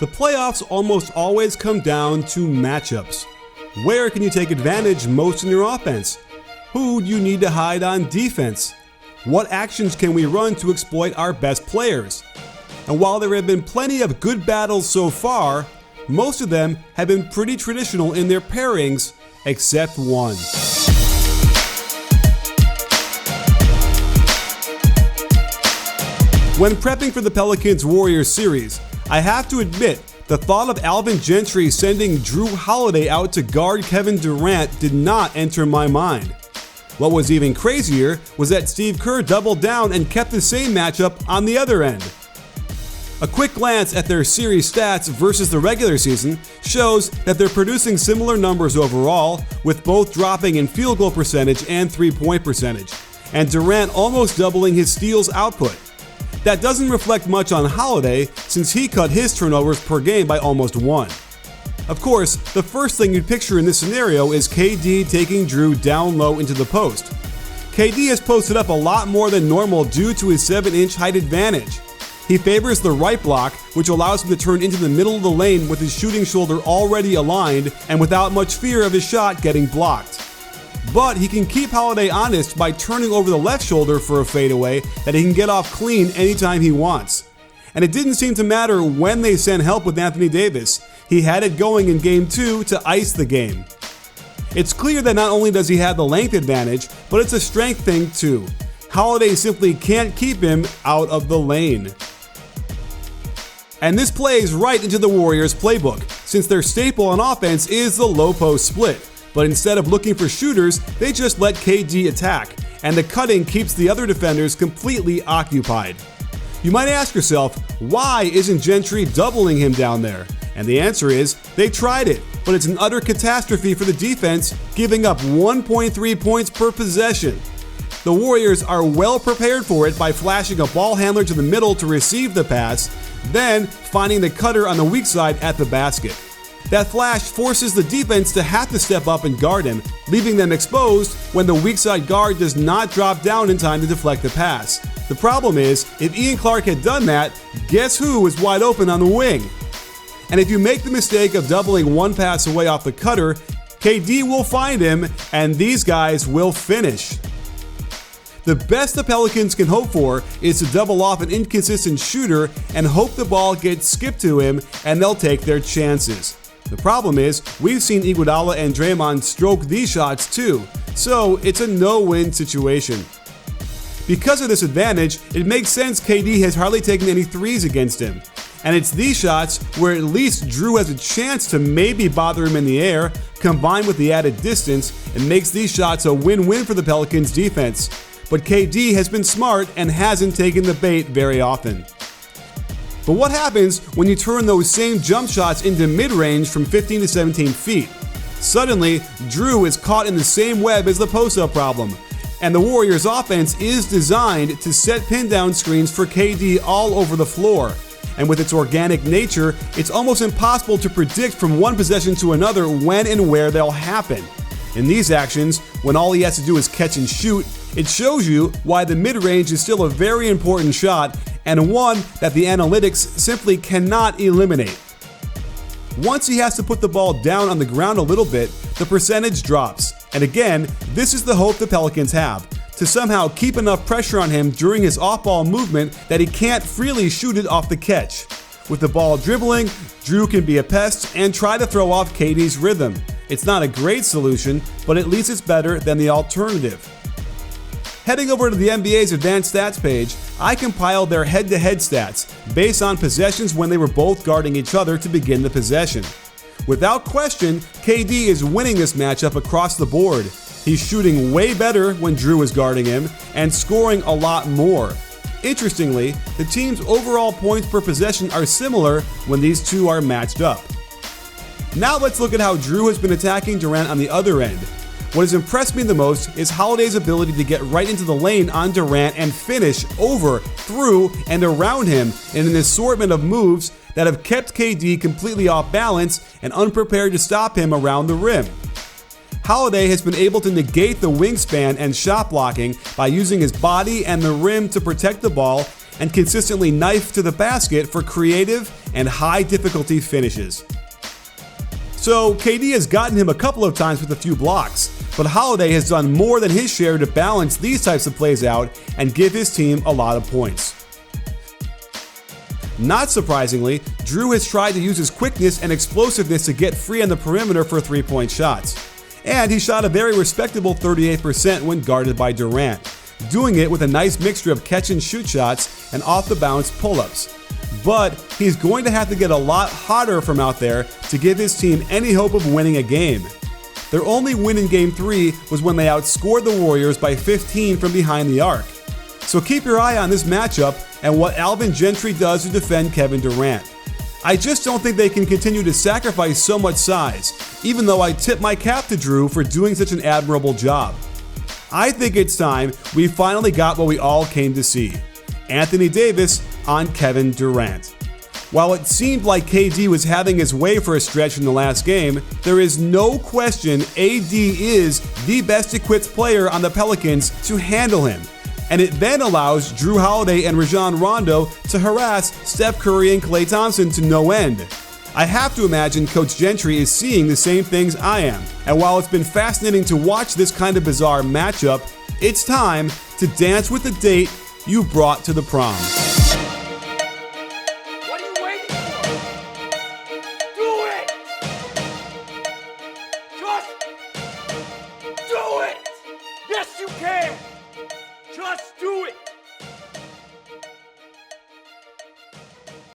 The playoffs almost always come down to matchups. Where can you take advantage most in your offense? Who do you need to hide on defense? What actions can we run to exploit our best players? And while there have been plenty of good battles so far, most of them have been pretty traditional in their pairings, except one. When prepping for the Pelcians Warriors series, I have to admit, the thought of Alvin Gentry sending Drew Holliday out to guard Kevin Durant did not enter my mind. What was even crazier was that Steve Kerr doubled down and kept the same matchup on the other end. A quick glance at their series stats versus the regular season shows that they're producing similar numbers overall, with both dropping in field goal percentage and three-point percentage, and Durant almost doubling his steals output. That doesn't reflect much on Holliday, since he cut his turnovers per game by almost 1. Of course, the first thing you'd picture in this scenario is KD taking Drew down low into the post. KD has posted up a lot more than normal due to his 7-inch height advantage. He favors the right block, which allows him to turn into the middle of the lane with his shooting shoulder already aligned and without much fear of his shot getting blocked. But he can keep Holliday honest by turning over the left shoulder for a fadeaway that he can get off clean anytime he wants. And it didn't seem to matter when they sent help with Anthony Davis. He had it going in Game 2 to ice the game. It's clear that not only does he have the length advantage, but it's a strength thing too. Holliday simply can't keep him out of the lane. And this plays right into the Warriors' playbook, since their staple on offense is the low post split. But instead of looking for shooters, they just let KD attack, and the cutting keeps the other defenders completely occupied. You might ask yourself, why isn't Gentry doubling him down there? And the answer is, they tried it, but it's an utter catastrophe for the defense, giving up 1.3 points per possession. The Warriors are well prepared for it by flashing a ball handler to the middle to receive the pass, then finding the cutter on the weak side at the basket. That flash forces the defense to have to step up and guard him, leaving them exposed when the weak side guard does not drop down in time to deflect the pass. The problem is, if Ian Clark had done that, guess who is wide open on the wing? And if you make the mistake of doubling one pass away off the cutter, KD will find him, and these guys will finish. The best the Pelicans can hope for is to double off an inconsistent shooter and hope the ball gets skipped to him, and they'll take their chances. The problem is, we've seen Iguodala and Draymond stroke these shots too, so it's a no-win situation. Because of this advantage, it makes sense KD has hardly taken any threes against him. And it's these shots where at least Drew has a chance to maybe bother him in the air, combined with the added distance, and makes these shots a win-win for the Pelicans defense. But KD has been smart and hasn't taken the bait very often. But what happens when you turn those same jump shots into mid-range from 15 to 17 feet? Suddenly, Drew is caught in the same web as the post-up problem, and the Warriors' offense is designed to set pin-down screens for KD all over the floor. And with its organic nature, it's almost impossible to predict from one possession to another when and where they'll happen. In these actions, when all he has to do is catch and shoot, it shows you why the mid-range is still a very important shot, and one that the analytics simply cannot eliminate. Once he has to put the ball down on the ground a little bit, the percentage drops. And again, this is the hope the Pelicans have, to somehow keep enough pressure on him during his off-ball movement that he can't freely shoot it off the catch. With the ball dribbling, Drew can be a pest and try to throw off KD's rhythm. It's not a great solution, but at least it's better than the alternative. Heading over to the NBA's advanced stats page, I compiled their head-to-head stats based on possessions when they were both guarding each other to begin the possession. Without question, KD is winning this matchup across the board. He's shooting way better when Drew is guarding him and scoring a lot more. Interestingly, the team's overall points per possession are similar when these two are matched up. Now let's look at how Drew has been attacking Durant on the other end. What has impressed me the most is Holliday's ability to get right into the lane on Durant and finish over, through, and around him in an assortment of moves that have kept KD completely off balance and unprepared to stop him around the rim. Holliday has been able to negate the wingspan and shot blocking by using his body and the rim to protect the ball, and consistently knife to the basket for creative and high difficulty finishes. So KD has gotten him a couple of times with a few blocks, but Holliday has done more than his share to balance these types of plays out and give his team a lot of points. Not surprisingly, Drew has tried to use his quickness and explosiveness to get free on the perimeter for three-point shots. And he shot a very respectable 38% when guarded by Durant, doing it with a nice mixture of catch-and-shoot shots and off-the-bounce pull-ups. But he's going to have to get a lot hotter from out there to give his team any hope of winning a game. Their only win in Game 3 was when they outscored the Warriors by 15 from behind the arc. So keep your eye on this matchup and what Alvin Gentry does to defend Kevin Durant. I just don't think they can continue to sacrifice so much size, even though I tip my cap to Drew for doing such an admirable job. I think it's time we finally got what we all came to see: Anthony Davis on Kevin Durant. While it seemed like KD was having his way for a stretch in the last game, there is no question AD is the best equipped player on the Pelicans to handle him. And it then allows Drew Holiday and Rajon Rondo to harass Steph Curry and Klay Thompson to no end. I have to imagine Coach Gentry is seeing the same things I am. And while it's been fascinating to watch this kind of bizarre matchup, it's time to dance with the date you brought to the prom.